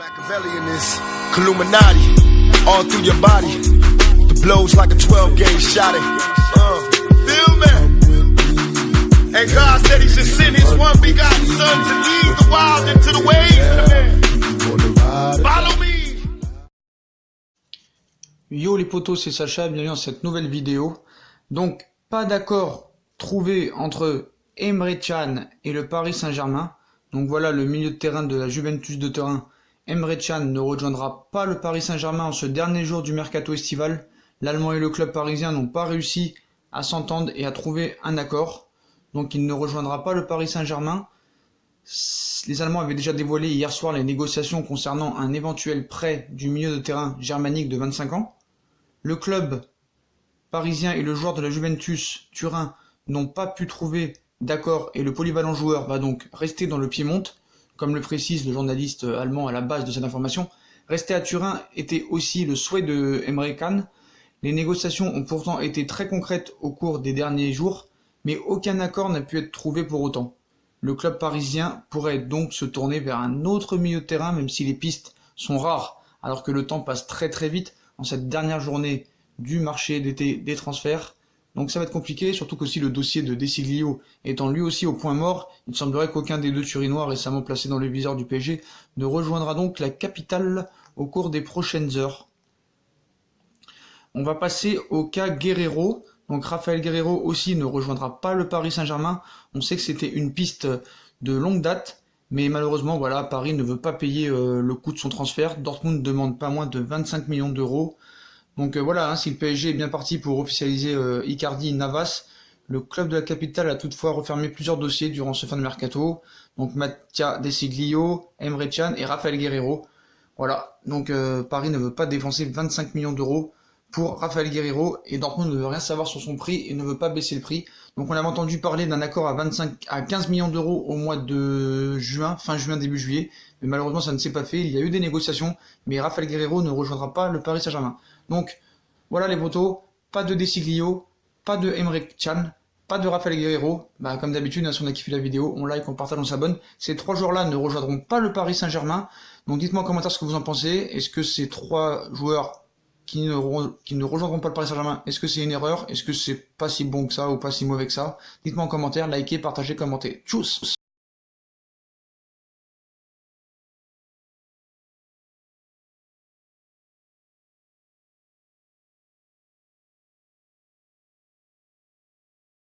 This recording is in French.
Machiavelli in this Illuminati, all through your body. The blows like a 12-gauge shot. Feel me? And God said He should send His one begotten Son to lead the wild into the ways. Follow me. Yo les potos, c'est Sacha, bienvenue dans cette nouvelle vidéo. Donc, pas d'accord trouvé entre Emre Can et le Paris Saint-Germain. Donc voilà, le milieu de terrain de la Juventus de Turin, Emre Can, ne rejoindra pas le Paris Saint-Germain en ce dernier jour du mercato estival. L'Allemand et le club parisien n'ont pas réussi à s'entendre et à trouver un accord. Donc il ne rejoindra pas le Paris Saint-Germain. Les Allemands avaient déjà dévoilé hier soir les négociations concernant un éventuel prêt du milieu de terrain germanique de 25 ans. Le club parisien et le joueur de la Juventus Turin n'ont pas pu trouver d'accord et le polyvalent joueur va donc rester dans le Piémont, comme le précise le journaliste allemand à la base de cette information. Rester à Turin était aussi le souhait de Emre Can. Les négociations ont pourtant été très concrètes au cours des derniers jours, mais aucun accord n'a pu être trouvé pour autant. Le club parisien pourrait donc se tourner vers un autre milieu de terrain, même si les pistes sont rares, alors que le temps passe très très vite en cette dernière journée du marché d'été des transferts. Donc ça va être compliqué, surtout qu'aussi le dossier de De Sciglio étant lui aussi au point mort, il semblerait qu'aucun des deux Turinois récemment placés dans le viseur du PSG ne rejoindra donc la capitale au cours des prochaines heures. On va passer au cas Guerreiro. Donc Raphaël Guerreiro aussi ne rejoindra pas le Paris Saint-Germain. On sait que c'était une piste de longue date, mais malheureusement voilà, Paris ne veut pas payer le coût de son transfert. Dortmund demande pas moins de 25 millions d'euros. Donc voilà, si le PSG est bien parti pour officialiser Icardi Navas, le club de la capitale a toutefois refermé plusieurs dossiers durant ce fin de mercato. Donc Mattia De Sciglio, Emre Can et Raphaël Guerreiro. Voilà, donc Paris ne veut pas dépenser 25 millions d'euros pour Raphaël Guerreiro et Dortmund ne veut rien savoir sur son prix et ne veut pas baisser le prix. Donc on avait entendu parler d'un accord à 15 millions d'euros au mois de juin, fin juin, début juillet, mais malheureusement ça ne s'est pas fait. Il y a eu des négociations, mais Raphaël Guerreiro ne rejoindra pas le Paris Saint-Germain. Donc voilà les potos, pas de De Sciglio, pas de Emre Can, pas de Raphaël Guerreiro. Comme d'habitude, si on a kiffé la vidéo, on like, on partage, on s'abonne. Ces trois joueurs-là ne rejoindront pas le Paris Saint-Germain. Donc dites-moi en commentaire ce que vous en pensez. Est-ce que ces trois joueurs qui ne rejoindront pas le Paris Saint-Germain, est-ce que c'est une erreur? Est-ce que c'est pas si bon que ça ou pas si mauvais que ça? Dites-moi en commentaire, likez, partagez, commentez. Tchuss!